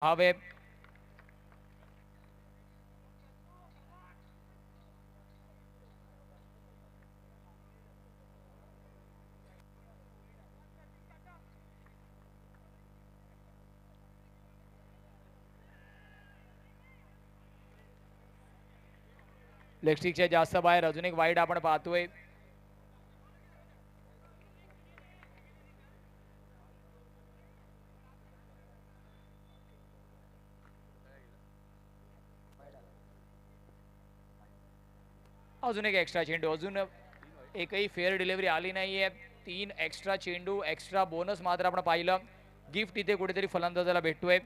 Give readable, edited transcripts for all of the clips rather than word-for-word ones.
हवे लेगस्टिकच्या जास्त बाहेर अजून एक वाईड आपण पाहतोय. अजून एक एक्स्ट्रा चेंडू, अजून एकही फेअर डिलिव्हरी आली नाहीये. 3 एक्स्ट्रा चेंडू, एक्स्ट्रा बोनस मात्र आपण पाहिलं. गिफ्ट इथे कुठेतरी फलंदाजाला भेटतोय.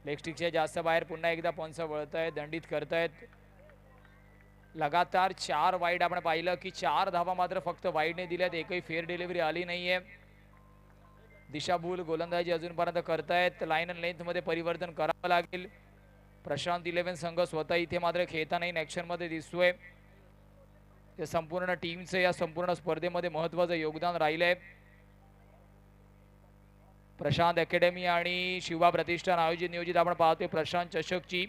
लेगस्टिकच्या जास्त बाहेर पुन्हा एकदा पंच वळतायत, दंडित करतायत. लगातार 4 वाईड आपण पाहिलं की 4 धावा मात्र फक्त वाईडने दिल्यात. एकही फेअर डिलिव्हरी आली नाहीये. दिशाभूल गोलंदाजी अजूनपर्यंत करतायत. लाईन अँड लेंथ मध्ये परिवर्तन करावं लागेल. प्रशांत 11 संघ स्वतः इथे मात्र खेळताना इन ऍक्शन मध्ये दिसतोय. ते संपूर्ण टीमचं या संपूर्ण स्पर्धेमध्ये महत्वाचं योगदान राहिलंय. प्रशांत अकॅडमी आणि शिवा प्रतिष्ठान आयोजित नियोजित आपण पाहतोय प्रशांत चषकची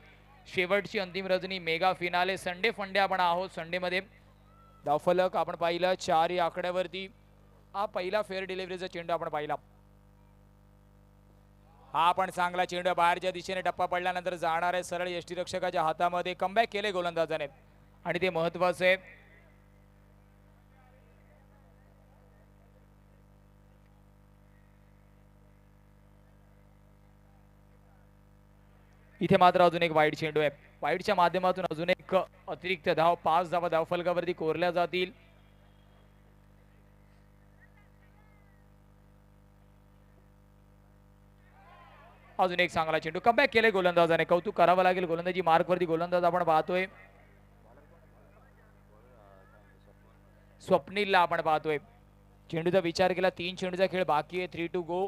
शेवटची अंतिम रजनी मेगा फिनाले संडे फंडे आपण आहोत. संडेमध्ये धावफलक आपण पाहिलं 4 या आकड्यावरती. हा पहिला फेअर डिलिव्हरीचा चेंडू आपण पाहिला. हा पण चांगला चेंडू बाहेरच्या दिशेने टप्पा पडल्यानंतर जाणार आहे सरळ यष्टीरक्षकाच्या हातामध्ये. कमबॅक केले गोलंदाजाने आणि ते महत्वाचं आहे. इथे मात्र अजून एक वाईड चेंडू आहे. वाईडच्या माध्यमातून अजून एक अतिरिक्त धाव, 5 धावा धावफलकावरती कोरल्या जातील. अजून एक चांगला चेंडू, कमबॅक केले गोलंदाजाने. कौतुक करावं लागेल गोलंदाजी मार्कवरती गोलंदाज आपण पाहतोय. स्वप्नीलला आपण पाहतोय. चेंडूचा विचार केला, 3 चेंडूचा खेळ बाकी आहे. 3 टू गो.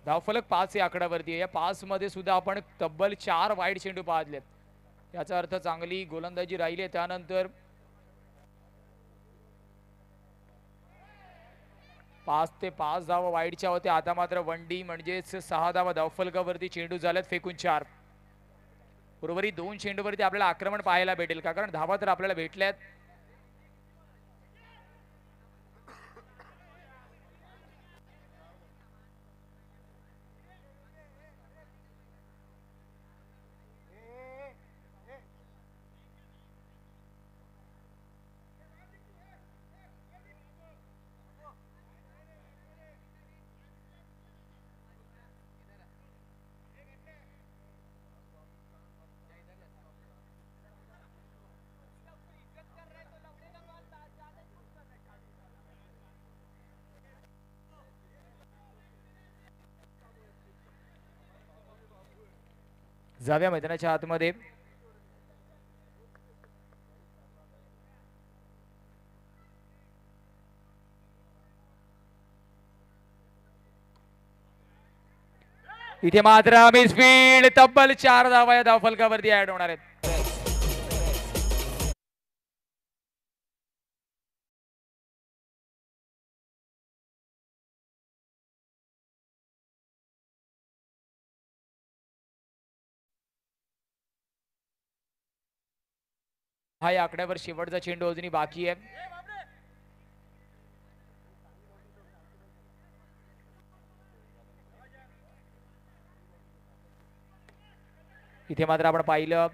धावफलक 5 या आकड्यावरती आहे. या 5 मध्ये सुद्धा आपण तब्बल 4 वाईड चेंडू पाहतलेत. याचा अर्थ चांगली गोलंदाजी राहिली आहे. त्यानंतर 5 ते 5 धावा वाईडच्या होत्या. आता मात्र 1 डी म्हणजेच 6 धावा धावफलकावरती चेंडू झाल्यात फेकून 4. उर्वरित 2 चेंडूवरती आपल्याला आक्रमण पाहायला भेटेल का, कारण धावा तर आपल्याला भेटल्यात. जाव्या मैदानाच्या आतमध्ये इथे मात्र मिसफील्ड. तब्बल 4 धावा या धावफलकावरती ऍड होणार आहेत. हा या आकड्यावर शेवटचा चेंडू अजूनही बाकी आहे. इथे मात्र आपण पाहिलं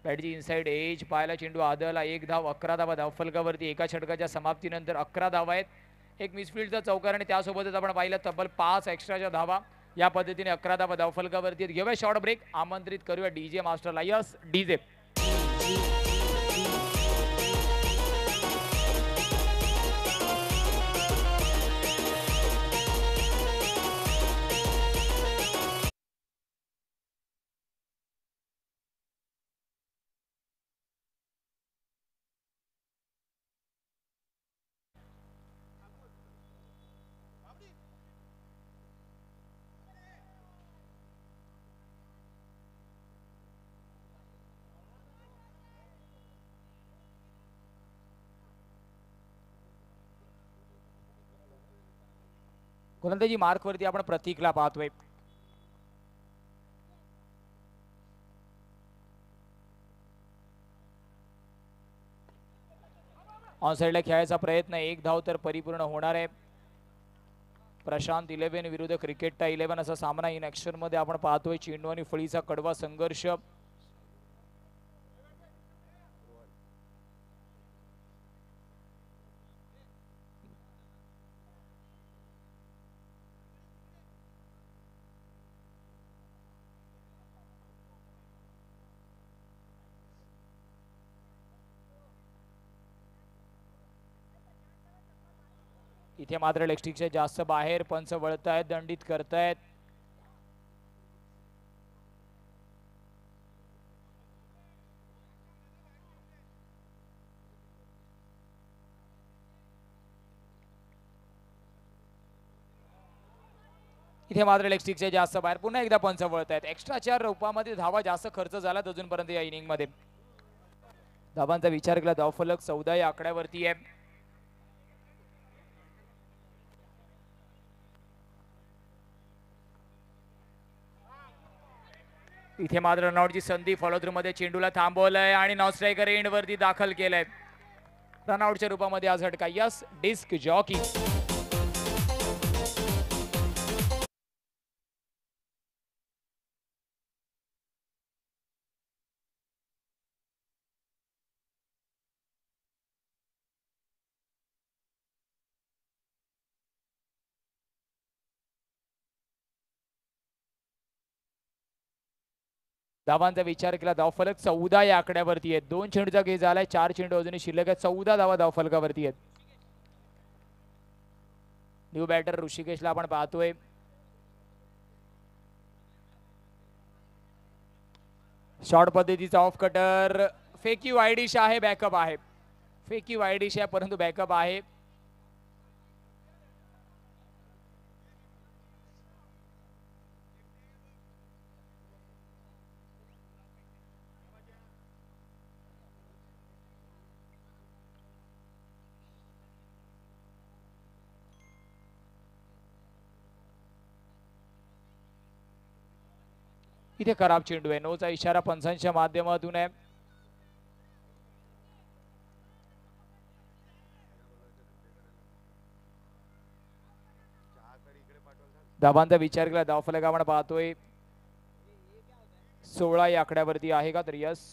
बॅटची इनसाइड एज पाहायला चेंडू आदळला. 1 धाव, 11 धावा धावफलकावरती. एका षटकाच्या समाप्तीनंतर 11 धावा आहेत. एक मिसफील्डचा चौकार आणि त्यासोबतच आपण पाहिलं तब्बल 5 एक्स्ट्राच्या धावा. या पद्धतीने 11 धावा धावफलकावरती. घेऊया शॉर्ट ब्रेक. आमंत्रित करूया डीजे मास्टरला. Yes DJ. गोलंदाजी मार्क वरती आपण प्रतीकला पाहतोय. ऑन साइडला खेळायचा प्रयत्न, एक धाव तर परिपूर्ण होणार आहे. प्रशांत 11 विरुद्ध क्रिकेटा 11 असा सामना इन ऍक्शन मध्ये आपण पाहतोय. चेंडू आणि फळीचा कडवा संघर्ष. इथे मात्र लेगस्टिकच्या जास्त बाहेर पंच वळतायत, दंडित करतायत. इथे मात्र लेगस्टिकच्या जास्त बाहेर पुन्हा एकदा पंच वळतायत. एक्स्ट्राच्या रूपामध्ये धावा जास्त खर्च झाला अजूनपर्यंत या इनिंग मध्ये. धावांचा विचार केला धावफलक 14 या आकड्यावरती आहे. इथे मात्र रनआउटची संधी. फॉलो थ्रू मध्ये चेंडूला थांबवलंय आणि नॉन स्ट्रायकर एंड वरती दाखल केलंय. रनआउटच्या रूपामध्ये आज झटका. Yes disk jockey. धावांचा विचार केला धावफलक 14 या आकड्यावरती आहे. 2 चेंडूचा खेळ झालाय, 4 चेंडू अजूनही शिल्लक आहे. 14 धावा धावफलकावरती आहेत. न्यू बॅटर ऋषिकेशला आपण पाहतोय. शॉर्ट पद्धतीचा ऑफ कटर. फेकी वाईडिश आहे, बॅकअप आहे. फेकी वाईडिश आहे परंतु बॅकअप आहे. इथे खराब चेंडू आहे. नोचा इशारा पंचांच्या माध्यमातून आहे. धावांचा विचार केला धावफलक आपण पाहतोय 16 या आकड्यावरती आहे का तर यस.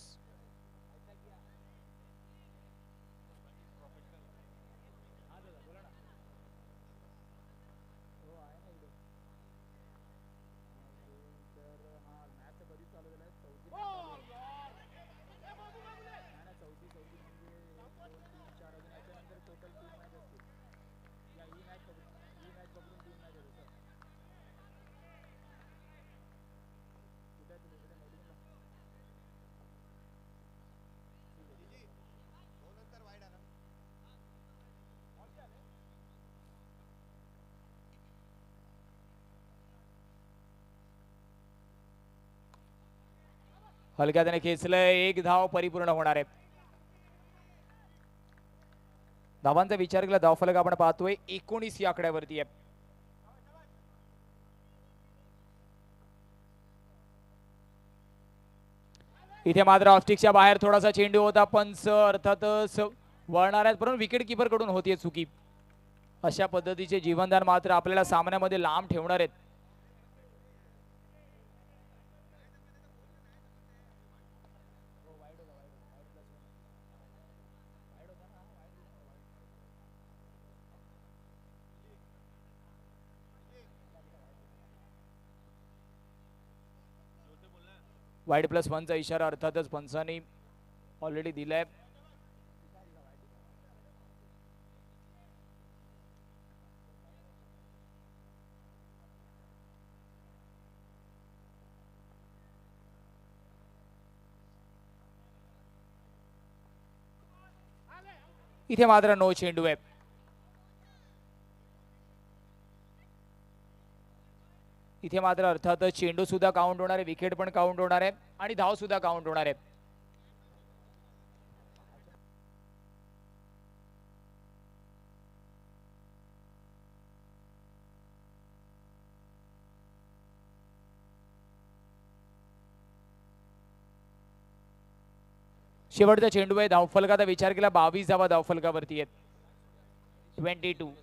हलक्या त्याने खेचलंय. एक धाव परिपूर्ण होणार आहे. धावांचा विचार केला धावफलक आपण पाहतोय 19 या आकड्यावरती आहे. इथे मात्र ऑफस्टिकच्या बाहेर थोडासा चेंडू होता. पंच अर्थातच वळणार आहेत परंतु विकेट किपर कडून होतीये चुकी. अशा पद्धतीचे जीवनदान मात्र आपल्याला सामन्यामध्ये लांब ठेवणार आहेत. वाईड +1 चा इशारा अर्थातच पंचांनी ऑलरेडी दिलाय. इथे मात्र नो चेंडू आहे. इथे मात्र अर्थातच चेंडू सुद्धा काउंट होणार आहे, विकेट पण काउंट होणार आहे आणि धाव सुद्धा काउंट होणार आहे. शेवटचा चेंडू आहे, धावफलकाचा विचार केला 22 धावा धावफलकावरती आहेत. 22.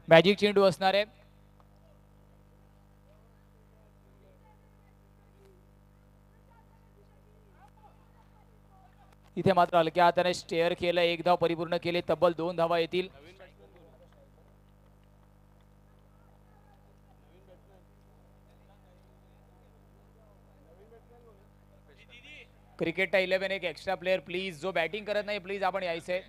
मॅजिक चेंडू असणार आहे. इथे मात्र हलक्या हाताने स्टेअर केलं, 1 धाव परिपूर्ण केले, तब्बल 2 धावा येतील. क्रिकेट 11 एक एक्स्ट्रा प्लेयर प्लीज, जो बॅटिंग करत नाही प्लीज आपण यायचंय.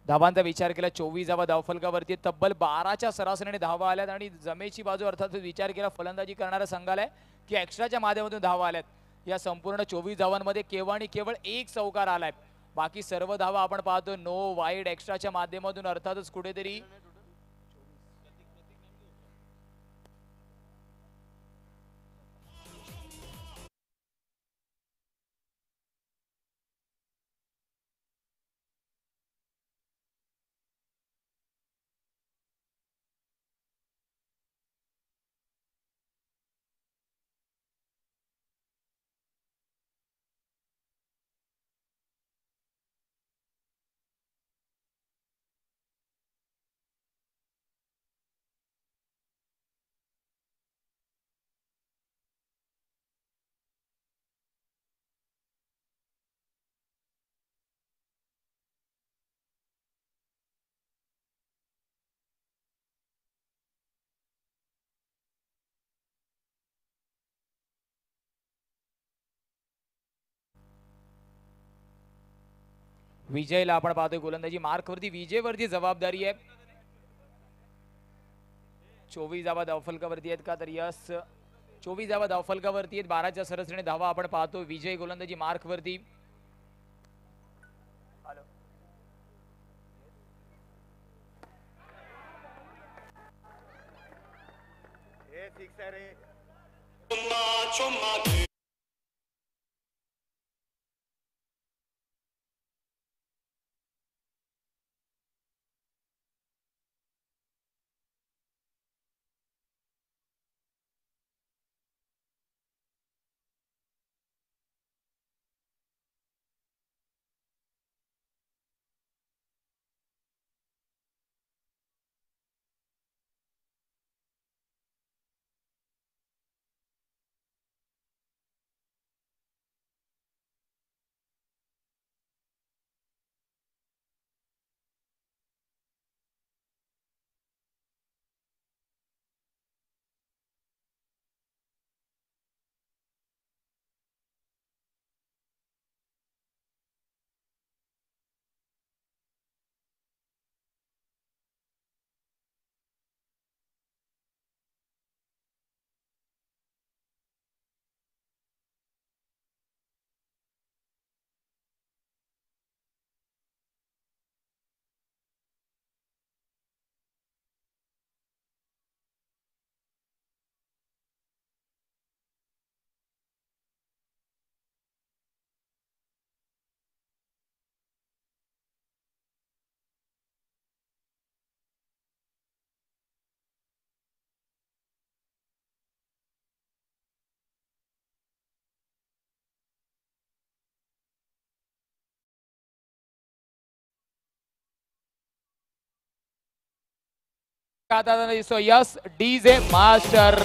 धावांचा विचार केला, 24 धावा धावफलकावरती, तब्बल 12च्या सरासरीने धावा आल्यात आणि जमेची बाजू अर्थात विचार केला फलंदाजी करणाऱ्या संघाला की एक्स्ट्राच्या माध्यमातून धावा आल्यात. या संपूर्ण 24 धावांमध्ये केवळ आणि केवळ 1 चौकार आलाय, बाकी सर्व धावा आपण पाहतो नो वाईड एक्स्ट्राच्या माध्यमातून. अर्थातच कुठेतरी विजयला आपण पाहतोय गोलंदाजी मार्कवरती, विजयवरती जबाबदारी आहे. 24 धावा धावफलकावरती आहेत का, तर यस 24 धावा धावफलकावरती आहेत, 12च्या सरासरीने धावा आपण पाहतो. विजय गोलंदाजी मार्कवरती. Yes DJ master.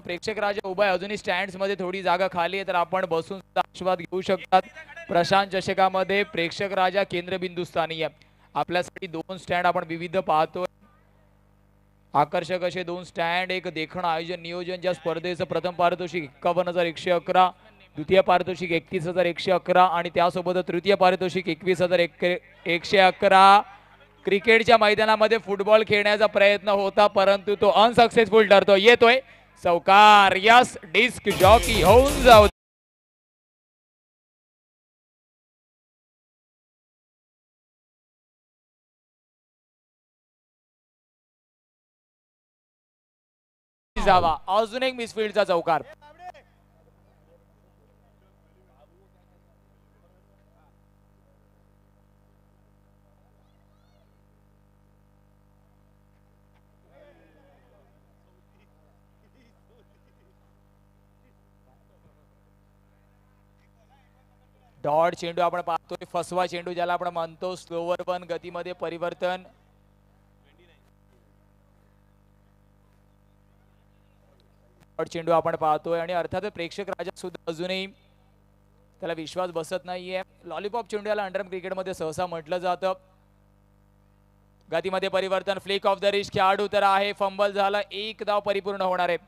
प्रेक्षक राजा उभा आहे, अजूनही स्टँड्स मध्ये थोडी जागा खाली आहे, तर आपण बसून आशीर्वाद घेऊ शकतात. प्रशांत चषकामध्ये प्रेक्षक राजा केंद्रबिंदू स्थानी आहे. आपल्यासाठी 2 स्टँड आपण विविध पाहतोय. आकर्षक असे 2 स्टँड, एक देखणं आयोजन नियोजन. ज्या स्पर्धेचं प्रथम पारितोषिक 51,111, द्वितीय पारितोषिक 31,111 आणि त्यासोबत तृतीय पारितोषिक 21,111. क्रिकेटच्या मैदानामध्ये फुटबॉल खेळण्याचा प्रयत्न होता, परंतु तो अनसक्सेसफुल ठरतो. येतोय चौकार. यस, डिस्क जॉकी होऊन जाऊ जावा. अजून एक मिसफिल्डचा चौकार. डॉट चेंडू आपण पाहतोय, फसवा चेंडू ज्याला आपण म्हणतो, स्लोवर वन, गतीमध्ये परिवर्तन. डॉट चेंडू आपण पाहतोय आणि अर्थातच प्रेक्षक राजा सुद्धा अजूनही त्याला विश्वास बसत नाहीये. लॉलीपॉप चेंडू याला अंडरआर्म क्रिकेटमध्ये सहसा म्हटलं जातं. गतीमध्ये परिवर्तन, फ्लिक ऑफ द रिस्ट, खेळाडू तर आहे, फंबल झाला, 1 धाव परिपूर्ण होणार आहे.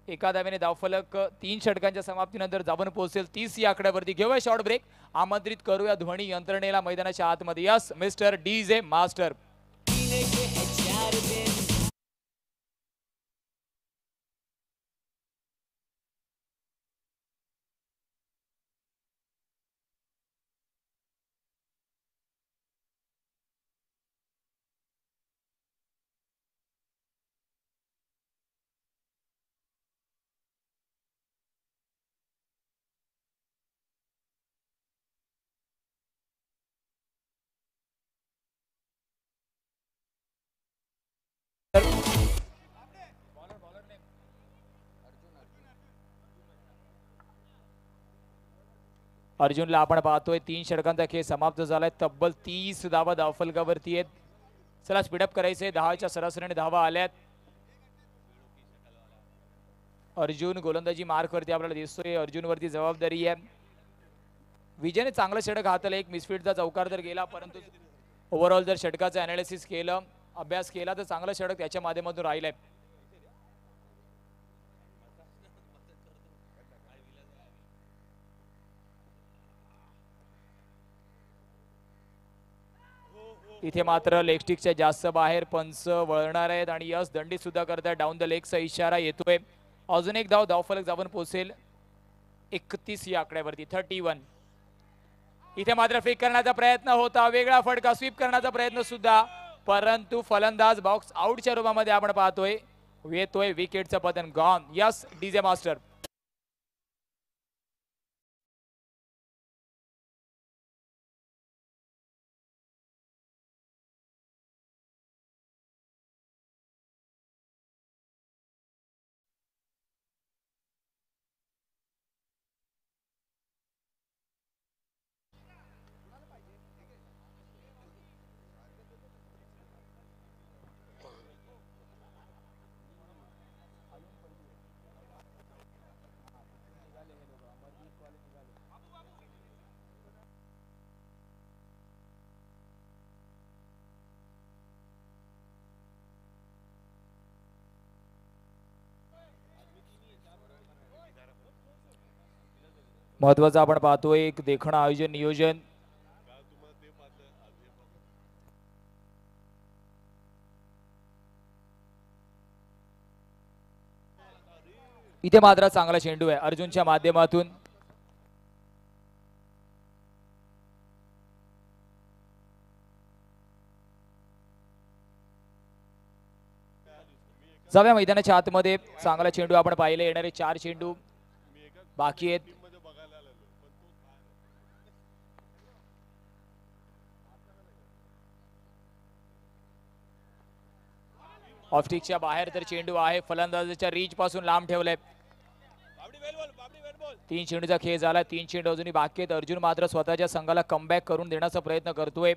एका धावेने धावफलक 3 षटकांच्या समाप्तीनंतर जाऊन पोहोचेल 30 या आकड्यावरती. घेऊया शॉर्ट ब्रेक, आमंत्रित करूया ध्वनी यंत्रणेला मैदानाच्या आतमध्ये. Yes mister DJ master. अर्जुनला आपण पाहतोय 3 षटकांचा खेळ समाप्त झालाय. तब्बल 30 धावा धावफलकावरती आहेत. चला स्पीडअप करायचंय. 10च्या सरासरीने धावा आल्यात. अर्जुन गोलंदाजी मार्क वरती आपल्याला दिसतोय. अर्जुन वरती जबाबदारी आहे. विजयने चांगलं षटक हाताला, एक मिसफिल्डचा चौकार तर गेला, परंतु ओव्हरऑल जर षटकाचं अनालिसिस केलं, अभ्यास केला, तर चांगलं षटक त्याच्या माध्यमातून राहिलंय. इथे मात्र लेग स्टिकच्या जास्त बाहेर पंच वळणार आहेत आणि यस दंडी सुद्धा करतात. डाऊन द लेगचा इशारा येतोय. अजून एक धाव धावफलक जाऊन पोहोचेल 31 या आकड्यावरती. 31. इथे मात्र फ्लिक करण्याचा प्रयत्न होता, वेगळा फटका, स्वीप करण्याचा प्रयत्न सुद्धा, परंतु फलंदाज बॉक्स आउटच्या रूपामध्ये आपण पाहतोय. येतोय विकेटचं पतन. गॉन. Yes DJ master. महत्वाचं आपण पाहतोय एक देखणं आयोजन नियोजन. इथे मात्र चांगला चेंडू आहे अर्जुनच्या माध्यमातून. जाव्या मैदानाच्या आतमध्ये चांगला चेंडू आपण पाहिले. येणारे 4 चेंडू बाकी आहेत. ऑफस्टिकच्या बाहेर तर चेंडू आहे, फलंदाजाच्या रीच पासून लांब ठेवलाय. 3 चेंडूचा खेळ झाला. 3 चेंडू अजूनही बाकी आहेत. अर्जुन मात्र स्वतःच्या संघाला कमबॅक करून देण्याचा प्रयत्न करतोय.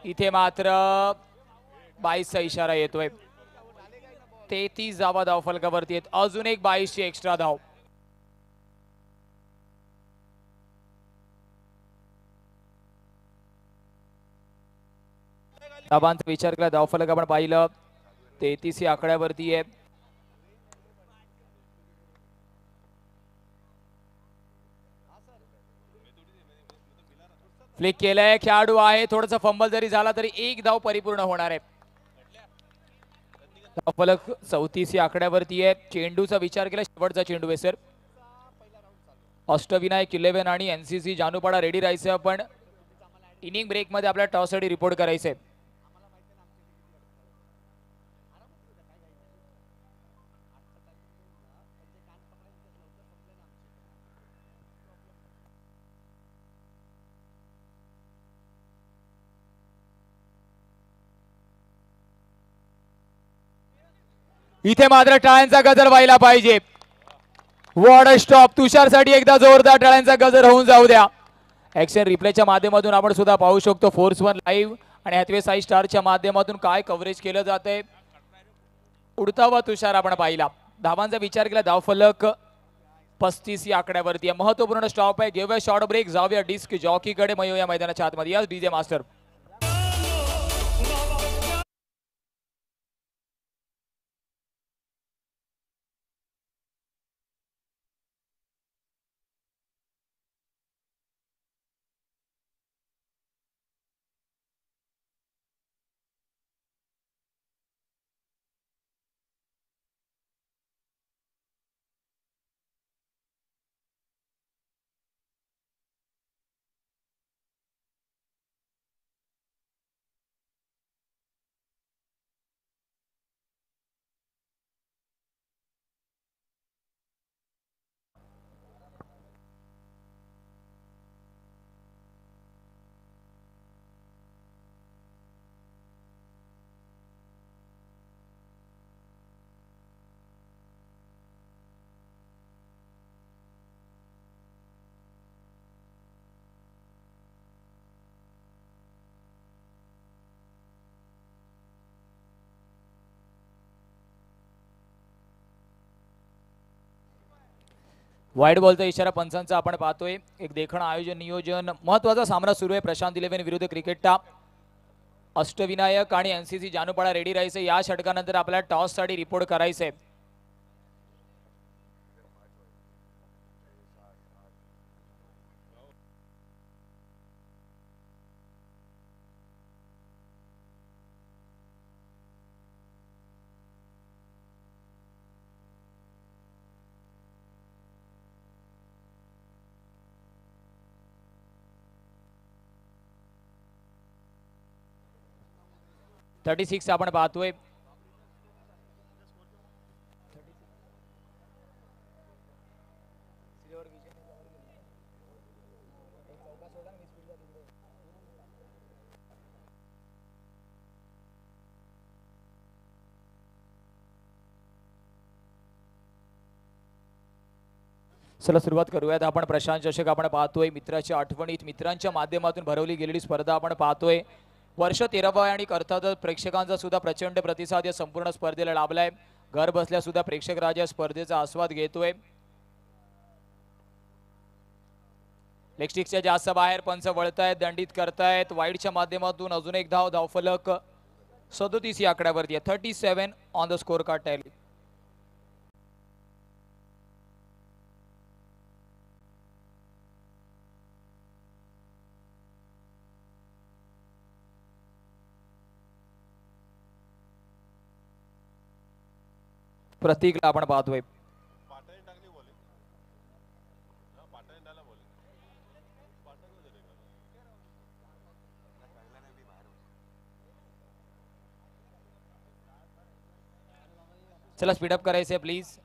इथे मात्र 22चा इशारा येतोय. 33 धावा धावफलकावरती आहेत. अजून एक 22ची एक्स्ट्रा धाव. धावांचा विचार केला धावफलक आपण पाहिलं 33 या आकड्यावरती आहे. फ्लिक केलंय, खेळाडू आहे, थोडासा फंबल जरी झाला तरी एक धाव परिपूर्ण होणार आहे. धावफलक 34 या आकड्यावरती आहे. चेंडूचा विचार केला, शेवटचा चेंडू आहे सर. अष्टविनायक 11 आणि एनसीसी जानूपाडा रेडी राहायचं. आपण इनिंग ब्रेक मध्ये आपल्या टॉस साठी रिपोर्ट करायचंय. इथे मात्र टाळ्यांचा गजर व्हायला पाहिजे. वॉर्ड स्टॉप तुषारसाठी एकदा जोरदार टाळ्यांचा गजर होऊन जाऊ द्या. ऍक्शन रिप्लेच्या माध्यमातून आपण सुद्धा पाहू शकतो फोर्स वन लाईव्ह आणि हॅथवे साई स्टारच्या माध्यमातून काय कव्हरेज केलं जातंय. उडता व तुषार आपण पाहिला. धावांचा विचार केला धावफलक 35 या आकड्यावरती आहे. महत्वपूर्ण स्टॉप आहे. घेऊया शॉर्ट ब्रेक, जाऊया डिस्क जॉकीकडे. मग या मैदानाच्या आतमध्ये या डीजे मास्टर. वाईट बॉलचा इशारा पंचांचा आपण पाहतोय. एक देखणं आयोजन नियोजन महत्वाचा सामना सुरू आहे. प्रशांत 11 विरुद्ध क्रिकेटचा अष्टविनायक आणि एनसीसी जानूपाडा रेडी राहायचं. या षटकानंतर आपल्याला टॉस साठी रिपोर्ट करायचंय. थर्टी 36 आपण पाहतोय. चला सुरुवात करूयात आपण. प्रशांत चषक आपण पाहतोय. मित्राच्या आठवणीत मित्रांच्या माध्यमातून भरवली गेलेली स्पर्धा आपण पाहतोय. वर्ष 13वा आणि अर्थातच प्रेक्षकांचा सुद्धा प्रचंड प्रतिसाद या संपूर्ण स्पर्धेला लाभलाय. घर बसल्या सुद्धा प्रेक्षक राज या स्पर्धेचा आस्वाद घेतोय. लेगस्टिकच्या जास्त बाहेर पंच वळतायत, दंडित करतायत. वाईडच्या माध्यमातून अजून एक धाव. धावफलक 37 या आकड्यावरती आहे. 37 on the score card tally. प्रतीकला आपण पाहतोय. चला स्पीडअप करायचंय प्लीज.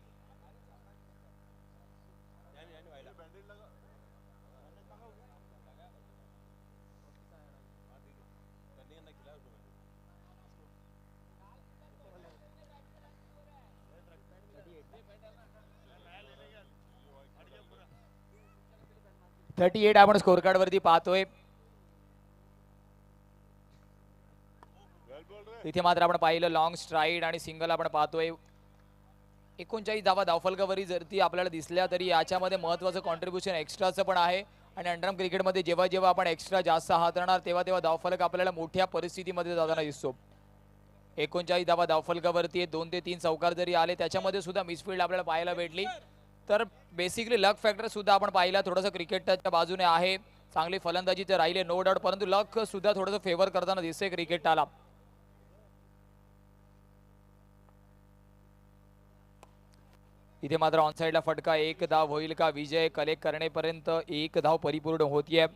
थर्टी 38 आपण स्कोर कार्ड वरती पाहतोय. इथे मात्र आपण पाहिलं लॉंग स्ट्राईड आणि सिंगल आपण पाहतोय. 39 धावा धावफलकावरी जर ती आपल्याला दिसल्या तरी याच्यामध्ये महत्त्वाचं कॉन्ट्रीब्युशन एक्स्ट्राचं पण आहे. आणि अंडरआर्म क्रिकेटमध्ये जेव्हा जेव्हा आपण एक्स्ट्रा जास्त हाताळणार तेव्हा तेव्हा धावफलक आपल्याला मोठ्या परिस्थितीमध्ये जाताना दिसतो. 39 धावा धावफलकावरती 2 ते 3 चौकार जरी आले त्याच्यामध्ये सुद्धा मिसफिल्ड आपल्याला पाहायला भेटली. तर बेसिकली लक फॅक्टर सुद्धा आपण पाहिला थोडंसं क्रिकेटच्या बाजूने आहे. चांगली फलंदाजी तर राहिले नो डाऊट, परंतु लक सुद्धा थोडंसं फेवर करताना दिसतंय क्रिकेटला. इथे मात्र ऑनसाइडला फटका, 1 धाव होईल का? विजय कलेक्ट करण्यापर्यंत 1 धाव परिपूर्ण होतीये.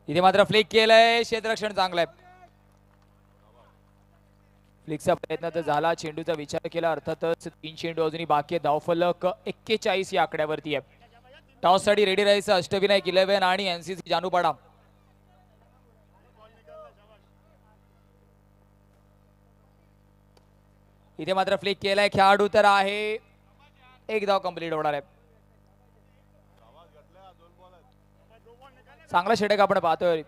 इथे मात्र फ्लिक केलंय, क्षेत्ररक्षण चांगलं आहे. फ्लिकचा प्रयत्न तर झाला, चेंडूचा विचार केला अर्थातच. 3 चेंडू अजूनही बाकी आहे. धावफलक 41 या आकड्यावरती आहे. टॉस साठी रेडी राहायचं अष्टविनायक 11 आणि एनसीसी जानूपाडा. इथे मात्र फ्लिक केलाय, खेळाडू तर आहे, 1 धाव कंप्लीट होणार आहे. चांगला षटक आपण पाहतोय.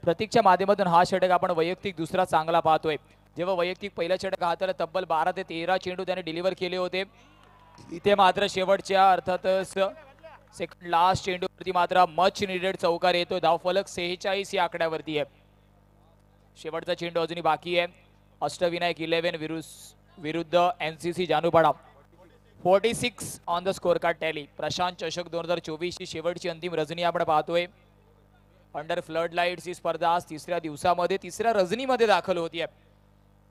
प्रतीकच्या माध्यमातून हा षटक आपण वैयक्तिक दुसरा चांगला पाहतोय. जेव्हा वैयक्तिक पहिला षटक हाताला तब्बल 12 ते 13 चेंडू त्याने डिलिव्हर केले होते. इथे मात्र शेवटच्या अर्थातच सेकंड लास्ट चेंडूवरती मात्र मच निडेड चौकार येतो. धावफलक 46 या आकड्यावरती आहे. शेवटचा चेंडू अजूनही बाकी आहे. अष्टविनायक 11 विरुद्ध NCC Janupada. 46 on the score card tally. Prashant चषक 2024 ची शेवटची अंतिम रजनी आपण पाहतोय. अंडर फ्लड लाईट्स ही स्पर्धा आज तिसऱ्या दिवसामध्ये तिसऱ्या रजनीमध्ये दाखल होतीये.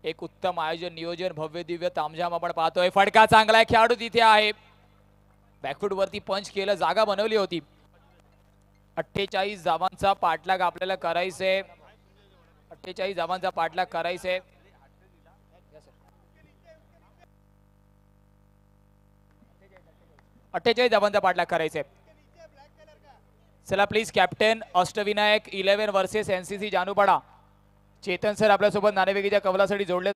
एक उत्तम आयोजन, नियोजन, भव्य दिव्य तामझाम आपण पाहतोय. फटका चांगला आहे, खेळाडू तिथे आहे. बॅकफूट वरती पंच केलं, जागा बनवली होती. 48 धावांचा पाठलाग आपल्याला करायचंय. 48 धावांचा पाठलाग करायचंय. 48 धावांचा पाठलाग करायचंय. चला please captain, Ashtavinayak 11 versus NCC Janupada. Chetan sir आपल्यासोबत नाणेफेकीच्या कवलासाठी जोडले.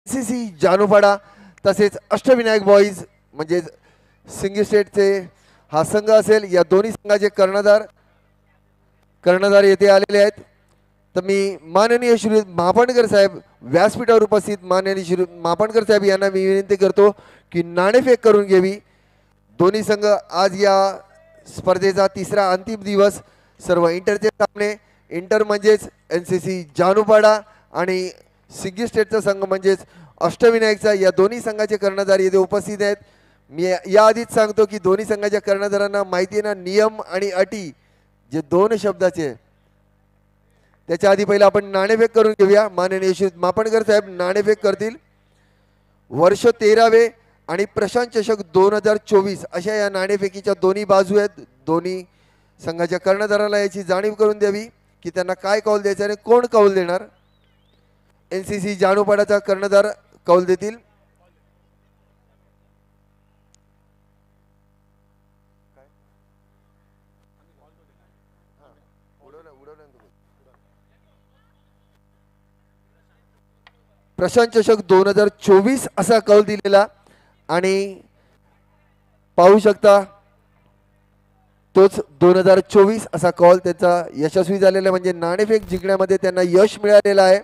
एनसीसी जानूपाडा तसेच अष्टविनायक बॉईज म्हणजे सिंगी स्टेटचे हा संघ असेल. या दोन्ही संघाचे कर्णधार येथे आलेले आहेत. तर मी माननीय श्री महापणकर साहेब व्यासपीठावर उपस्थित माननीय श्री महापणकर साहेब यांना मी विनंती करतो की नाणेफेक करून घ्यावी. दोन्ही संघ आज या स्पर्धेचा तिसरा अंतिम दिवस. सर्व इंटरचे सामने, इंटर म्हणजेच एनसीसी जानूपाडा आणि सिंगी स्टेटचा संघ म्हणजेच अष्टविनायकचा, या दोन्ही संघाचे कर्णधार येथे उपस्थित आहेत. मी याआधीच सांगतो की दोन्ही संघाच्या कर्णधारांना माहिती आहे ना नियम आणि अटी जे 2 शब्दाचे. त्याच्या आधी पहिला आपण नाणेफेक करून घेऊया. माननीय श्री मापणकर साहेब नाणेफेक करतील. वर्ष 13वे आणि प्रशांत चषक 2024 अशा या नाणेफेकीच्या दोन्ही बाजू आहेत. दोन्ही संघाच्या कर्णधाराला याची जाणीव करून द्यावी की त्यांना काय कौल द्यायचं आणि कोण कौल देणार. एनसीसी जानूपाडाचा कर्णधार कौल देतील. प्रशांत चषक 2024 असा कौल दिलेला आणि पाहू शकता तोच 2024 असा कॉल त्याचा यशस्वी झालेला आहे, म्हणजे नाणेफेक जिंकण्यामध्ये त्यांना यश मिळालेलं आहे.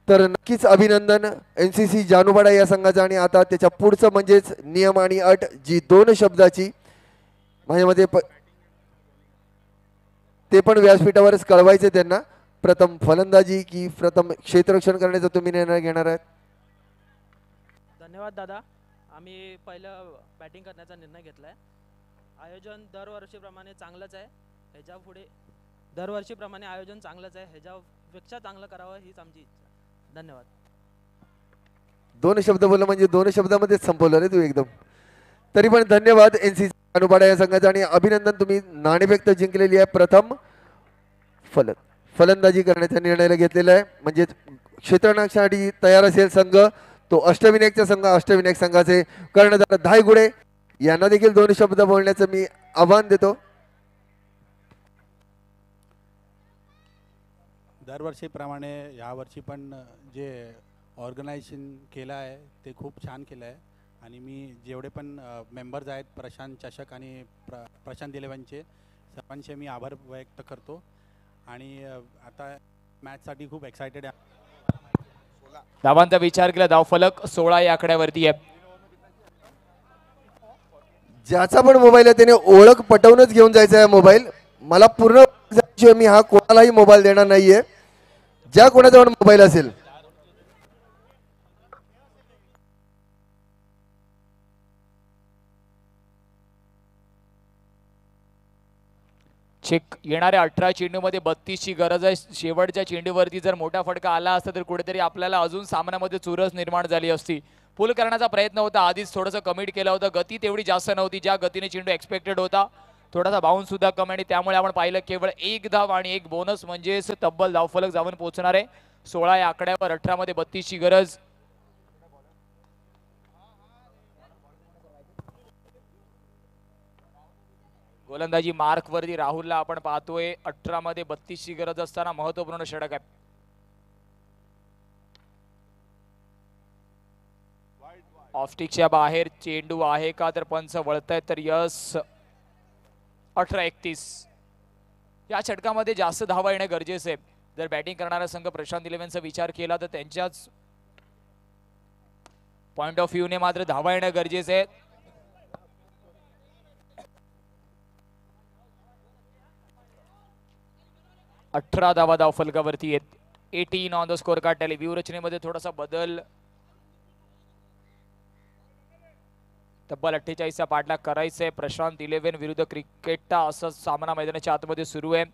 तर नक्कीच अभिनंदन NCC जानूपाडा या संघाचा. आणि आता त्याच्या पुढचं म्हणजेच नियम आणि अट जी 2 शब्दाची माझ्या मते ते पण व्यासपीठावरच कळवायचे त्यांना. प्रथम फलंदाजी की प्रथम क्षेत्ररक्षण करण्याचा तुम्ही निर्णय घेणार आहात? धन्यवाद दादा. आम्ही पहिलं बॅटिंग करण्याचा निर्णय घेतला आहे. आयोजन दरवर्षीप्रमाणे चांगलंच आहे. ह्याच्या पुढे दरवर्षीप्रमाणे आयोजन चांगलंच आहे, ह्याच्यापेक्षा चांगलं करावं हीच आमची इच्छा. धन्यवाद. 2 शब्द बोलला म्हणजे 2 शब्दामध्येच संपवलं रे तू एकदम. तरी पण धन्यवाद NCC जानूपाडा या संघाचा आणि अभिनंदन, तुम्ही नाणेफेक तर जिंकलेली आहे. प्रथम फलंदाजी करण्याचा निर्णय घेतलेला आहे, म्हणजे क्षेत्ररक्षणासाठी तयार असेल संघ तो अष्टविनायकचा संघ. अष्टविनायक संघाचे कर्णधार धायगुडे यांना देखील 2 शब्द बोलण्याचं मी आव्हान देतो. दरवर्षीप्रमाणे यावर्षी पण जे ऑर्गनायझेशन केलं आहे ते खूप छान केलं आहे. आणि मी जेवढे पण मेंबर्स आहेत प्रशांत चषक आणि प्रशांत इलेव्हनचे सर्वांचे मी आभार व्यक्त करतो. आणि आता मॅचसाठी खूप एक्सायटेड आहे. धावांचा विचार केला धावफलक 16 या आकड्यावरती आहे. ज्याचा पण मोबाईल आहे त्याने ओळख पटवूनच घेऊन जायचा आहे मोबाईल. मला पूर्ण मी हा कोणालाही मोबाईल देणार नाहीये. ज्या कोणाजवळ मोबाईल असेल चेक येणाऱ्या 18 चेंडूमध्ये 32ची गरज आहे. शेवटच्या चेंडूवरती जर मोठा फटका आला असता तर कुठेतरी आपल्याला अजून सामन्यामध्ये चुरस निर्माण झाली असती. पुल करण्याचा प्रयत्न होता, आधीच थोडंसं कमिट केलं होतं. गती तेवढी जास्त नव्हती ज्या गतीने चेंडू एक्सपेक्टेड होता. थोडासा बाउन्स सुद्धा कमी आणि त्यामुळे आपण पाहिलं केवळ 1 धाव आणि 1 बोनस म्हणजेच तब्बल धावफलक जाऊन पोहोचणार आहे. 16 या आकड्यावर 18 मध्ये 32ची गरज. गोलंदाजी मार्क वरती राहुलला आपण पाहतोय. 18 मध्ये 32ची गरज असताना महत्वपूर्ण षटक आहे. ऑफस्टिकच्या बाहेर चेंडू आहे का तर पंच वळतायत तर यस. 18-31 या षटकामध्ये जास्त धावा येणे गरजेचे आहे. जर बॅटिंग करणारा संघ प्रशांत इलेव्हनचा विचार केला तर त्यांच्याच पॉइंट ऑफ व्ह्यूने मात्र धावा येणे गरजेचे आहे. 18 धावा धावफलकावरती आहेत. 18 on the score card tally. व्यूहरचनेमध्ये थोडासा बदल. तब्बल 48चा पाठलाग करायचा आहे. प्रशांत इलेव्हन विरुद्ध क्रिकेटा असा सामना मैदानाच्या आतमध्ये सुरू आहे.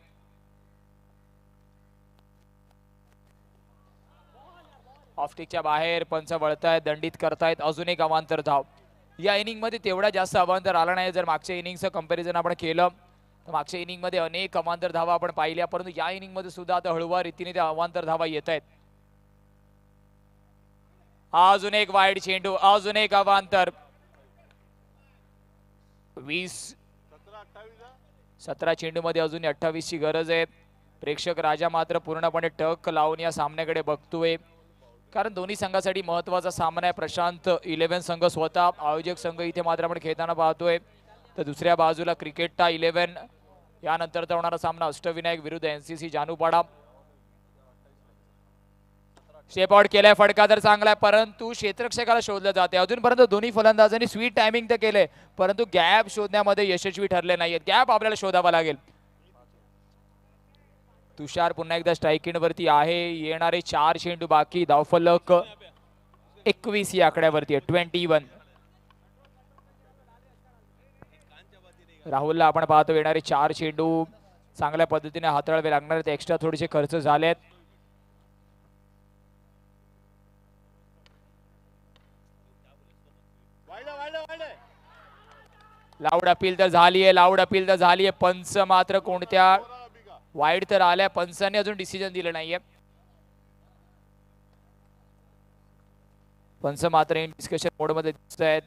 ऑफस्टिकच्या बाहेर पंच वळतायत, दंडित करतायत. अजून एक अवांतर धाव. या इनिंग मध्ये तेवढा जास्त अवांतर आला नाही. जर मागच्या इनिंगचं कंपॅरिझन आपण केलं तर मागच्या इनिंग मध्ये अनेक अवांतर धावा आपण पाहिल्या, परंतु या इनिंग मध्ये सुद्धा आता हळूवार रीतीने त्या अवांतर धावा येत आहेत. अजून एक वाईड चेंडू, अजून एक अवांतर. 17 चेंडू मध्ये अजून 28 ची गरज आहे. प्रेक्षक राजा मात्र पूर्णपणे टक लावून या सामन्याकडे बघतोय, कारण दोन्ही संघासाठी महत्वाचा सामना आहे. प्रशांत इलेव्हन संघ स्वतः, आयोजक संघ इथे मात्र आपण खेळताना पाहतोय. तर दुसऱ्या बाजूला क्रिकेटा इलेव्हन. यानंतरचा होणारा सामना अष्टविनायक विरुद्ध NCC जानूपाडा. शेप आउट केलाय, फटका तर चांगला आहे, परंतु क्षेत्ररक्षकाला शोधलं जाते. अजूनपर्यंत दोन्ही फलंदाजांनी स्वीट टायमिंग तर केलंय, परंतु गॅप शोधण्यामध्ये यशस्वी ठरले नाहीयेत. गॅप आपल्याला शोधावा लागेल. तुषार पुन्हा एकदा स्ट्राईक वरती आहे. येणारे 4 चेंडू बाकी. धावफलक 21 या आकड्यावरती आहे. 21. राहुलला आपण पाहतो येणारे 4 चेंडू चांगल्या पद्धतीने हाताळावे लागणार आहेत. एक्स्ट्रा थोडेसे खर्च झालेत. लाऊड अपील तर झालीये, लाऊड अपील तर झालीये. पंच मात्र कोणत्या वाईड तर आल्या, पंचांनी अजून डिसिजन दिलं नाहीये. पंच मात्र इन डिस्कशन मोड मध्ये दिसत आहेत.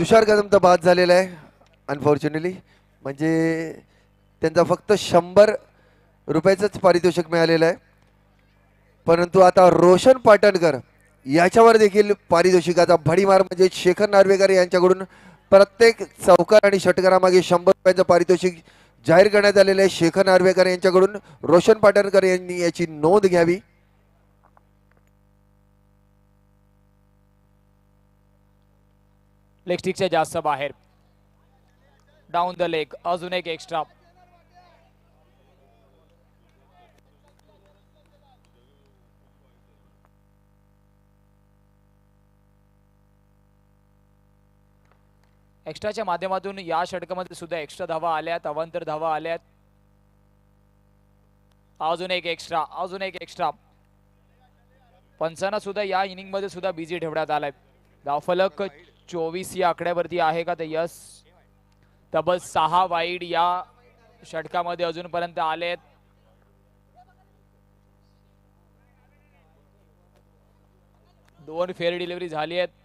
तुषार कदम तर बाद झालेला आहे अनफॉर्च्युनेटली. म्हणजे त्यांचा फक्त 100 रुपयाचंच पारितोषिक मिळालेलं आहे. परंतु आता रोशन पाटणकर याच्यावर देखील पारितोषिकाचा भडीमार म्हणजे शेखर नार्वेकर यांच्याकडून प्रत्येक चौकार आणि षटकारामागे 100 रुपयाचं पारितोषिक जाहीर करण्यात आलेले आहे. शेखर नार्वेकर यांच्याकडून रोशन पाटणकर यांनी याची नोंद घ्यावी. लेग स्टिकच्या जास्त बाहेर, डाऊन द लेग, अजून एक एक्स्ट्रा. एक्स्ट्राच्या माध्यमातून या षटकामध्ये सुद्धा एक्स्ट्रा धावा आल्यात, अवांतर धावा आल्यात. अजून एक एक्स्ट्रा, अजून एक एक्स्ट्रा. पंचांना सुद्धा या इनिंग मध्ये सुद्धा बिझी ठेवण्यात आलाय. धावफलक 24 या आकड्यावरती आहे का? तर यस, तब्बल 6 वाईड या षटकामध्ये अजूनपर्यंत आलेत. दोन फेअर डिलिव्हरी झाली आहेत.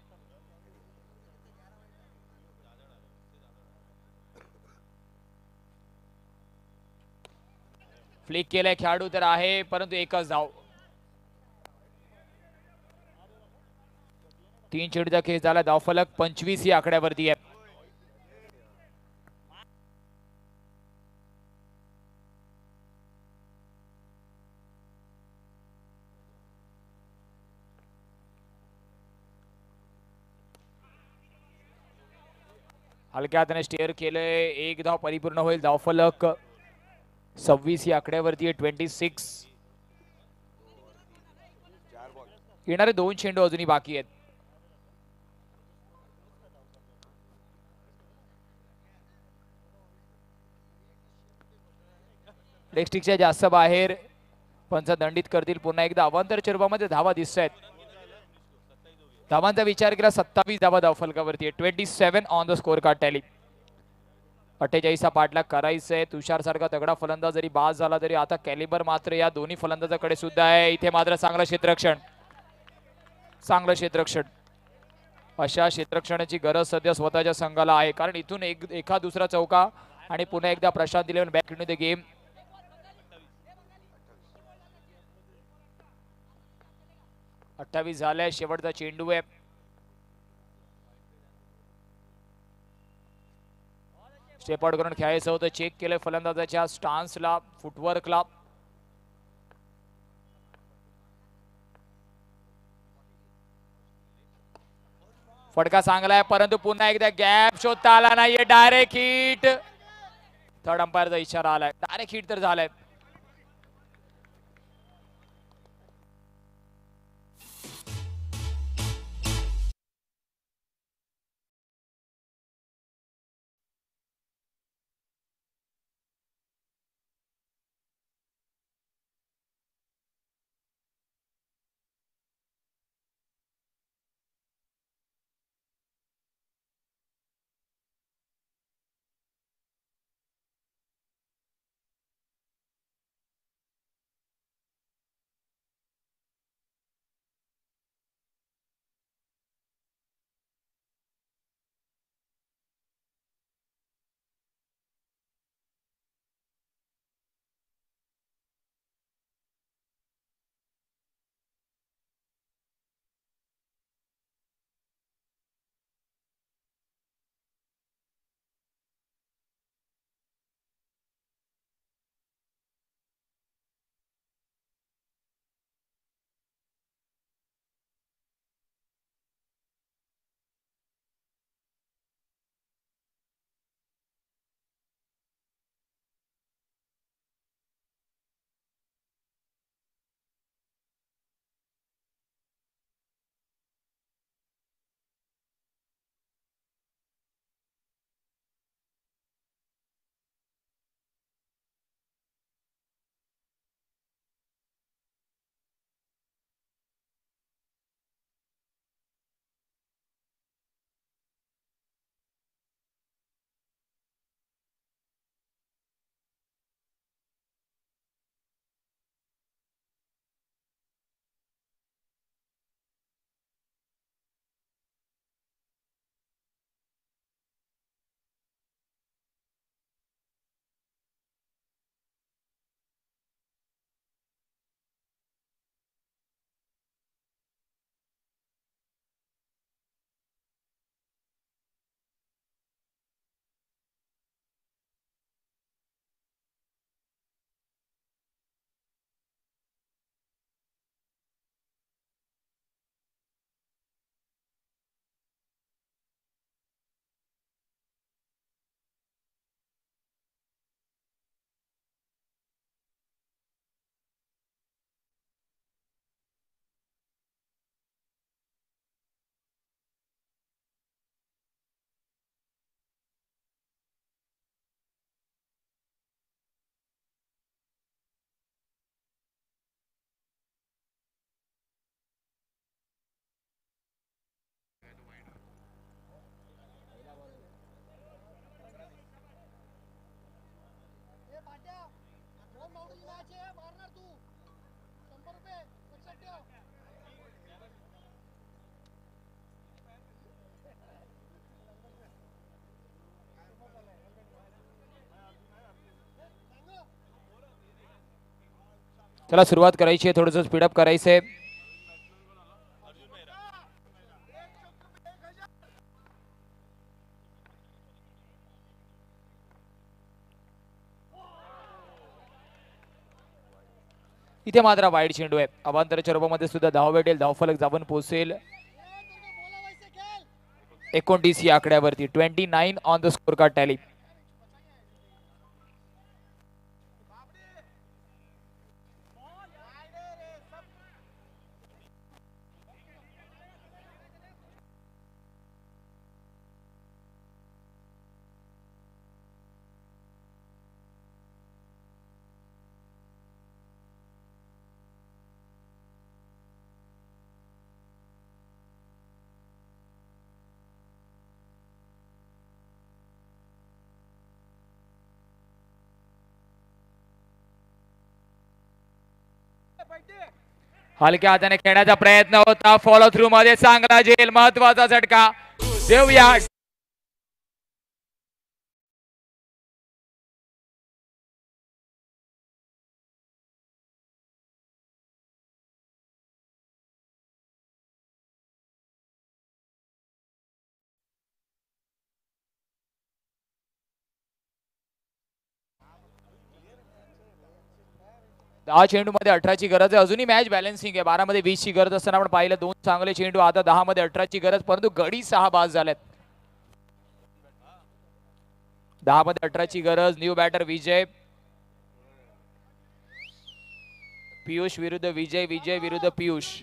फ्लिक केलाय खेळाडू तर आहे, परंतु एकच धाव. 3 चेंडूचा खेळ झाला. धावफलक 25 या आकड्यावरती आहे. हलक्या हाताने स्टेअर केलंय, एक धाव परिपूर्ण होईल. धावफलक 26 या आकड्यावरती आहे. 26. येणारे 2 चेंडू अजूनही बाकी आहेत. लेग स्टिकच्या जास्त बाहेर, पंच दंडित करतील पुन्हा एकदा. अवांतरच्या रूपामध्ये धावा दिसत आहेत. धावांचा विचार केला 27 धावा धावफलकावरती आहे. 27 on the score card tally. 48 पाठलाग करायचा आहे. तुषार सारखा तगडा फलंदाज जरी बाद झाला तरी आता कॅलिबर मात्र या दोन्ही फलंदाजाकडे सुद्धा आहे. इथे मात्र चांगलं क्षेत्ररक्षण, चांगलं क्षेत्ररक्षण. अशा क्षेत्ररक्षणाची गरज सध्या स्वतःच्या संघाला आहे, कारण इथून एका दुसरा चौका आणि पुन्हा एकदा Prashant 11 back in the game. अठ्ठावीस झालाय. शेवटचा चेंडू आहे. स्टेप आउट करून खेळायचं होतं. चेक केलं फलंदाजाच्या स्टान्सला, फुटवर्कला. फटका चांगला आहे, परंतु पुन्हा एकदा गॅप शोधता आला नाहीये. Direct hit. थर्ड अंपायरचा इशारा आलाय. डायरेक्ट हिट तर झालाय. चला सुरुवात करायची आहे, थोडंसं स्पीडअप करायचंय. इथे मात्र वाईड चेंडू आहे. अवांतराच्या रूपामध्ये सुद्धा धाव भेटेल, धावफलक जाऊन पोहोचेल 29 या आकड्यावरती. 29 on the score card tally. हलक्या हाताने खेळण्याचा प्रयत्न होता, फॉलो थ्रू मध्ये चांगला झेल, महत्वाचा झटका देऊया. दहा चेंडू मध्ये 18 ची गरज आहे. अजूनही मॅच बॅलन्सिंग आहे. 12 मध्ये 20 ची गरज असताना आपण पाहिलं 2 चांगले चेंडू, आता 10 मध्ये 18 ची गरज, परंतु गडी 6 बाद झाल्यात. 10 मध्ये 18 ची गरज. न्यू बॅटर विजय, पियुष विरुद्ध विजय, विजय विरुद्ध पियुष.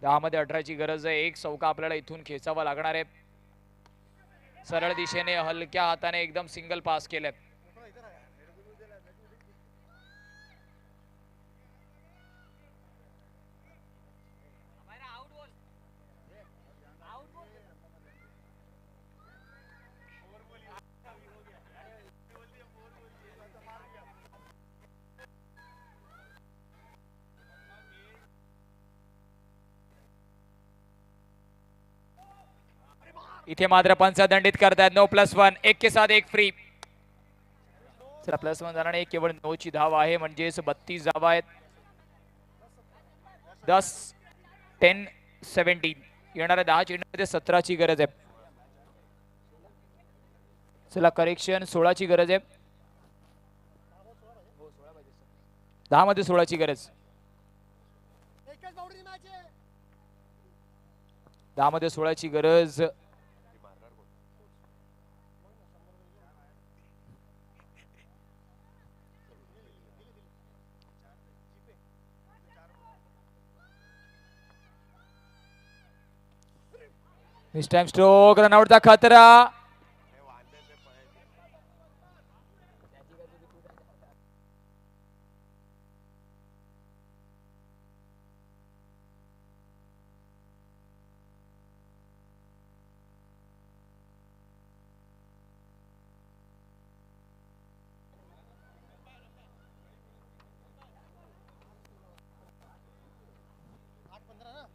दहा मध्ये 18 ची गरज आहे. एक चौका आपल्याला इथून खेचावा लागणार आहे. सरळ दिशेने हलक्या हाताने एकदम सिंगल पास केले. इथे मात्र पंच दंडित करतायत. नो +1, एक के साथ एक फ्री. चला +1 जाणार नाही, केवळ 9 ची धाव आहे, म्हणजेच 32 धावा आहेत. 10 10 17 येणाऱ्या 10 चेंडूमध्ये 17 ची गरज आहे. चला करेक्शन, 16 ची गरज आहे. 10 मध्ये 16 ची गरज. 10 मध्ये 16 ची गरज. मिस टाइम स्ट्रोक, रनआउटचा खतरा.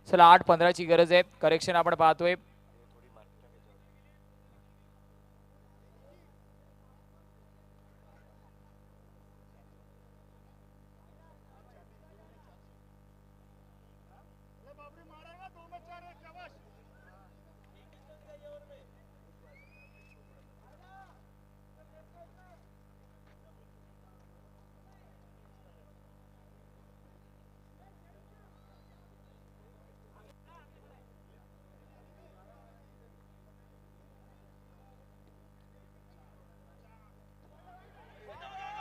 चला 8-15 ची गरज आहे. करेक्शन आपण पाहतोय.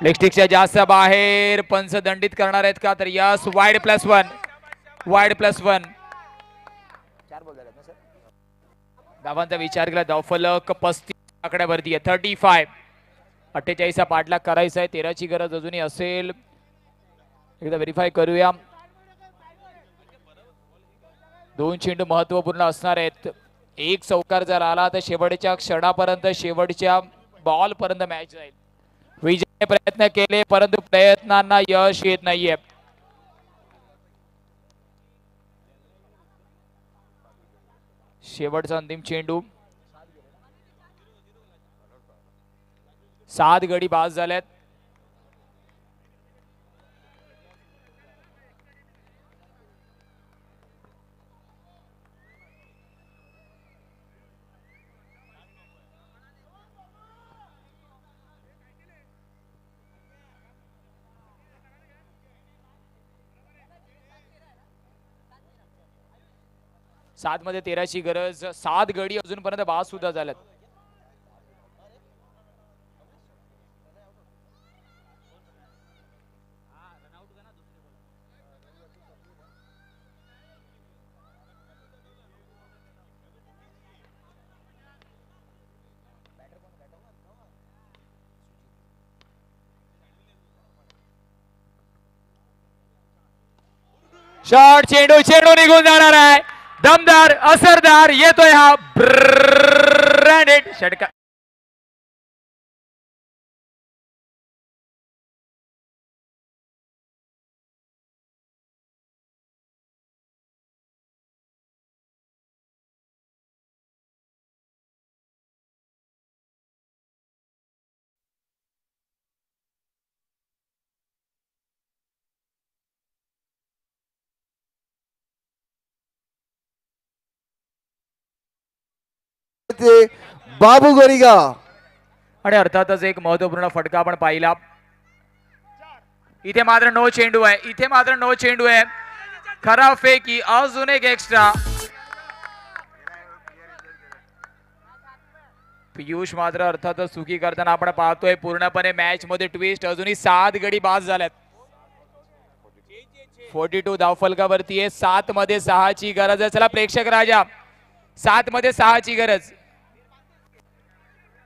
लेग स्टिकच्या जास्त बाहेर, पंच दंडित करणार आहेत का? तर यस, वाईड +1, वाईड +1. धावांचा विचार केला, धावफलक 35 आकड्यावरती आहे. 35, 48 चा पाठलाग करायचा आहे. 13 ची गरज अजूनही असेल. एकदा व्हेरीफाय करूया. 2 चेंडू महत्वपूर्ण असणार आहेत. एक चौकार जर आला तर शेवटच्या क्षणापर्यंत, शेवटच्या बॉल पर्यंत मॅच जाईल. विजय प्रयत्न केले परंतु प्रयत्नांना यश येत नाहीये. शेवटचा अंतिम चेंडू. 7 गडी बाद झाल्यात. सात मध्ये 13ची गरज. 7 गडी अजूनपर्यंत बाद सुद्धा झाल्यात. शॉट. चेंडू चेंडू निघून जाणार आहे. दमदार असरदार येतोय हा ब्रँडेड षटकार. बाबू गणिका. आणि अर्थातच एक महत्वपूर्ण फटका आपण पाहिला. इथे मात्र नो चेंडू आहे. इथे मात्र नो चेंडू आहे. खरा फेकी अजून एक एक्स्ट्रा. पियुष मात्र अर्थातच चुकी करताना आपण पाहतोय. पूर्णपणे मॅच मध्ये ट्विस्ट. अजूनही 7 गडी बाद झाल्यात. 42 धावफलकावरती आहे. 7 मध्ये 6ची गरज आहे. चला प्रेक्षक राजा, 7 मध्ये 6ची गरज.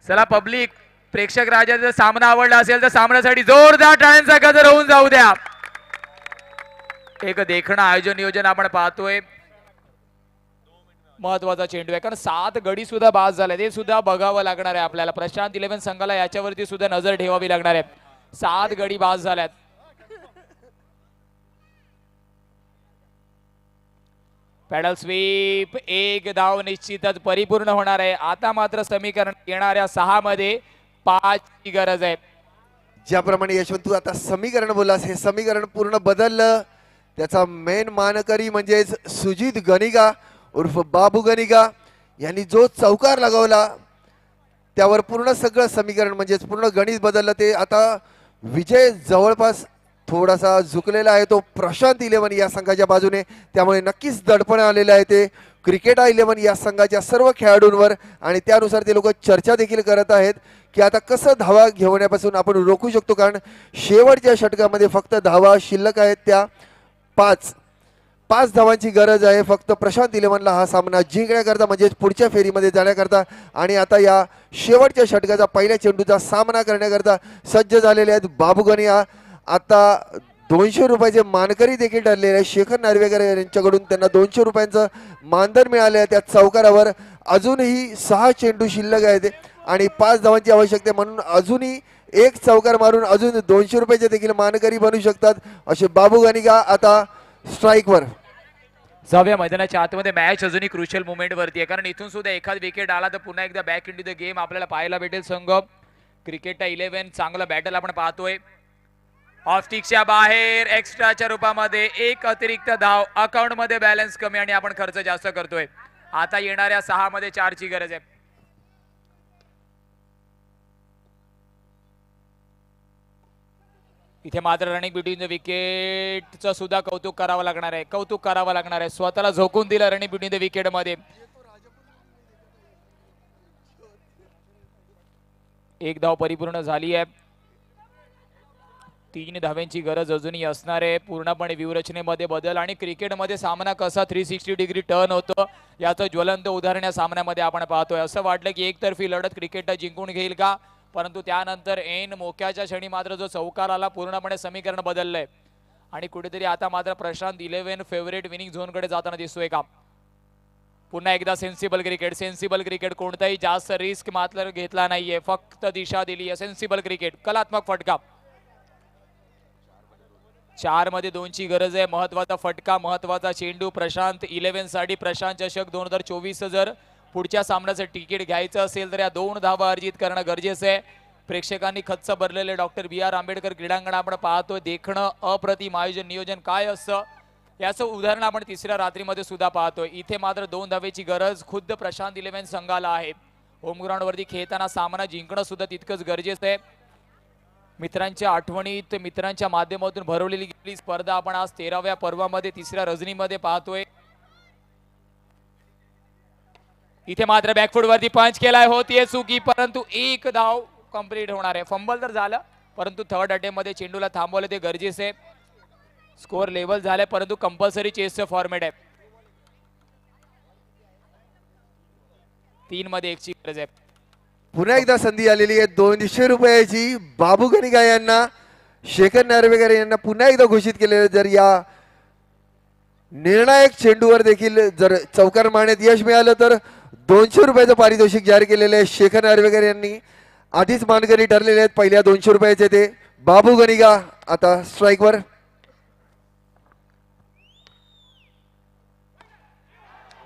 चला पब्लिक, प्रेक्षक राजा जर सामना आवडला असेल तर सामन्यासाठी जोरदार टाळ्यांचा गजर होऊन जाऊ द्या. एक देखणं आयोजन नियोजन आपण पाहतोय. महत्वाचा चेंडू आहे कारण 7 गडी सुद्धा बाद झाले. ते सुद्धा बघावं लागणार आहे आपल्याला. प्रशांत 11 संघाला याच्यावरती सुद्धा नजर ठेवावी लागणार आहे. 7 गडी बाद झाल्यात. Paddle sweep. 1 धाव निश्चितच परिपूर्ण होणार आहे. आता मात्र समीकरण येणाऱ्या 6 मध्ये 5 ची गरज आहे. ज्याप्रमाणे यशवंत तू आता समीकरण बोललास, हे समीकरण पूर्ण बदललं. त्याचा मेन मानकरी म्हणजेच सुजित गणिका उर्फ बाबू गणिका यांनी जो चौकार लगावला त्यावर पूर्ण सगळं समीकरण म्हणजेच पूर्ण गणित बदललं. ते आता विजय जवळपास थोडासा झुकलेला आहे तो प्रशांत 11 या संघाच्या बाजूने. त्यामुळे नक्कीच दडपण आलेलं आहे ते क्रिकेट 11 या संघाच्या सर्व खेळाडूंवर. आणि त्यानुसार ते लोक चर्चा देखील करत आहेत की आता कसं धावा घेण्यापासून आपण रोखू शकतो. कारण शेवटच्या षटकामध्ये फक्त धावा शिल्लक आहेत त्या 5 धावांची गरज आहे फक्त प्रशांत 11ला हा सामना जिंकण्याकरता म्हणजेच पुढच्या फेरीमध्ये जाण्याकरता. आणि आता या शेवटच्या षटकाचा पहिल्या चेंडूचा सामना करण्याकरता सज्ज झालेले आहेत बाबू गणिका. आता 200 रुपयाचे मानकरी देखील ठरलेले आहे. शेखर नार्वेकर यांच्याकडून त्यांना 200 रुपयांचं मानधन मिळाले आहे. त्या चौकारावर अजूनही 6 चेंडू शिल्लक आहेत आणि 5 धावांची आवश्यकता आहे. म्हणून अजूनही एक चौकार मारून अजून 200 रुपयाचे देखील मानकरी बनू शकतात असे बाबू गणिका आता स्ट्राईकवर. जाऊया मैदानाच्या आतमध्ये. मॅच अजूनही क्रुशियल मुवमेंट वरती आहे कारण इथून सुद्धा एखाद विकेट आला तर पुन्हा एकदा बॅक इंटू द गेम आपल्याला पाहायला भेटेल. संघ क्रिकेट 11 चांगला बॅटल आपण पाहतोय. ऑफस्टिकच्या बाहेर एक्स्ट्राच्या रूपामध्ये 1 अतिरिक्त धाव. अकाउंट मध्ये बॅलन्स कमी आणि आपण खर्च जास्त करतोय. आता येणाऱ्या 6 मध्ये 4 ची गरज आहे. इथे मात्र रनिंग बिटवीन द विकेटचं सुद्धा कौतुक करावं लागणार आहे. कौतुक करावं लागणार आहे. स्वतःला झोकून दिलं रनिंग बिटवीन द विकेट मध्ये. 1 धाव परिपूर्ण झाली आहे. 3 धाव्यांची गरज अजूनही असणार आहे. पूर्णपणे व्यूहरचनेमध्ये बदल आणि क्रिकेटमध्ये सामना कसा 360 डिग्री टर्न होतो याचं ज्वलंत उदाहरण या सामन्यामध्ये आपण पाहतोय. असं वाटलं की एकतर्फी लढत क्रिकेट जिंकून घेईल का, परंतु त्यानंतर ऐन मोक्याच्या क्षणी मात्र जो चौकार आला पूर्णपणे समीकरण बदललंय. आणि कुठेतरी आता मात्र प्रशांत 11 फेवरेट विनिंग झोन कडे जाताना दिसतोय का. पुन्हा एकदा सेन्सिबल क्रिकेट कोणताही जास्त रिस्क मात्र घेतला नाहीये, फक्त दिशा दिली आहे. सेन्सिबल क्रिकेट, कलात्मक फटका. 4 मध्ये 2 ची गरज आहे. महत्वाचा फटका, महत्वाचा चेंडू. प्रशांत 11 साठी प्रशांत चषक 2024 जर पुढच्या सामन्याचं तिकीट घ्यायचं असेल तर या 2 धावा अर्जित करणं गरजेचं आहे. प्रेक्षकांनी खच्च भरलेले डॉक्टर बी आर आंबेडकर क्रीडांगण आपण पाहतोय. देखणं अप्रतिम. आयोजन नियोजन काय असतं याचं उदाहरण आपण तिसऱ्या रात्रीमध्ये सुद्धा पाहतोय. इथे मात्र 2 धावेची गरज खुद्द प्रशांत 11 संघाला आहे. होम ग्राउंड वरती खेळताना सामना जिंकणं सुद्धा तितकंच गरजेचं आहे. मित्रांच्या आठवणीत, मित्रांच्या माध्यमातून भरवलेली गेली स्पर्धा आपण आज 13व्या पर्वामध्ये तिसऱ्या रजनीमध्ये पाहतोय. इथे मात्र बॅकफूट वरती पंच केलाय, होतीये चुकी, परंतु 1 धाव कंप्लीट होणार आहे. फंबल तर झालं, परंतु थर्ड अटेम्प्ट मध्ये चेंडूला थांबवलं ते गरजेचं आहे. स्कोअर लेवल झाले, परंतु कंपल्सरी चेसचं फॉर्मॅट आहे. 3 मध्ये 1 ची गरज आहे. पुन्हा एकदा संधी आलेली आहे 200 रुपयाची. बाबू गणिका यांना, शेखर नार्वेकर यांना पुन्हा एकदा घोषित केलेलं. जर या निर्णायक चेंडूवर देखील जर चौकार मारण्यात यश मिळालं तर 200 रुपयाचं पारितोषिक जाहीर केलेलं आहे. शेखर नार्वेकर यांनी आधीच मानकरी ठरलेले आहेत पहिल्या 200 रुपयाचे. ते बाबू गणिका आता स्ट्राईकवर.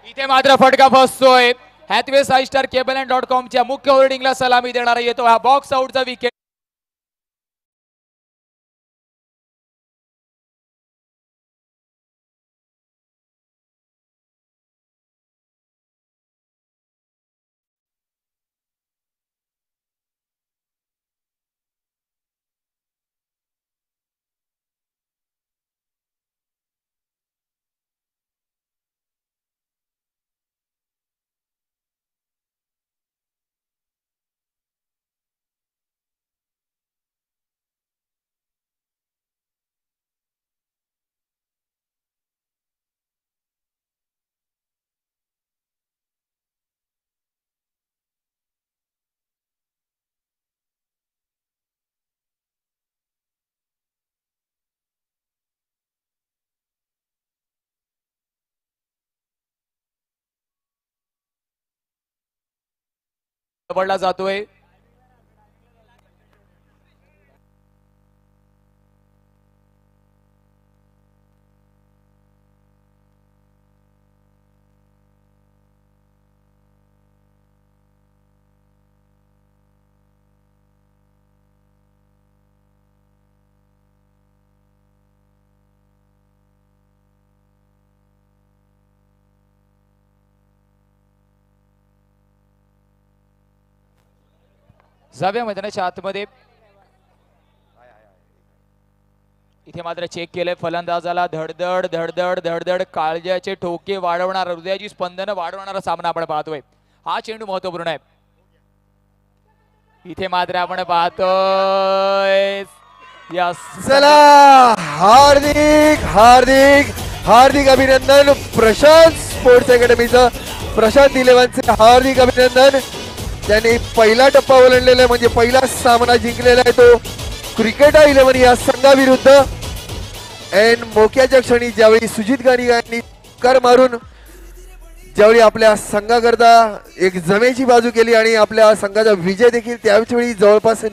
इथे मात्र फटका फसतोय. Hathway Sai Star Cable and .com च्या मुख्य होर्डिंगला सलामी देणारा येतो हा बॉक्स आउटचा विकेट. पडला जातोय. जाऊया मैदानाच्या आतमध्ये. इथे मात्र चेक केलंय फलंदाजाला. धडधड धडधड धडधड काळजाचे ठोके वाढवणारा, हृदयाची स्पंदनं वाढवणारा सामना आपण पाहतोय. हा चेंडू महत्वपूर्ण आहे. इथे मात्र आपण पाहतोय. चला हार्दिक हार्दिक हार्दिक अभिनंदन प्रशांत स्पोर्ट्स अकॅडमीचं. प्रशांत 11चे हार्दिक अभिनंदन. त्यांनी पहिला टप्पा ओलांडलेला आहे, म्हणजे पहिला सामना जिंकलेला आहे तो क्रिकेटा 11 या संघाविरुद्ध. एन मोक्याच्या क्षणी ज्यावेळी सुजित गानिका यांनी कर मारून ज्यावेळी आपल्या संघाकरता एक जमेची बाजू केली आणि आपल्या संघाचा विजय देखील त्यावेळी जवळपास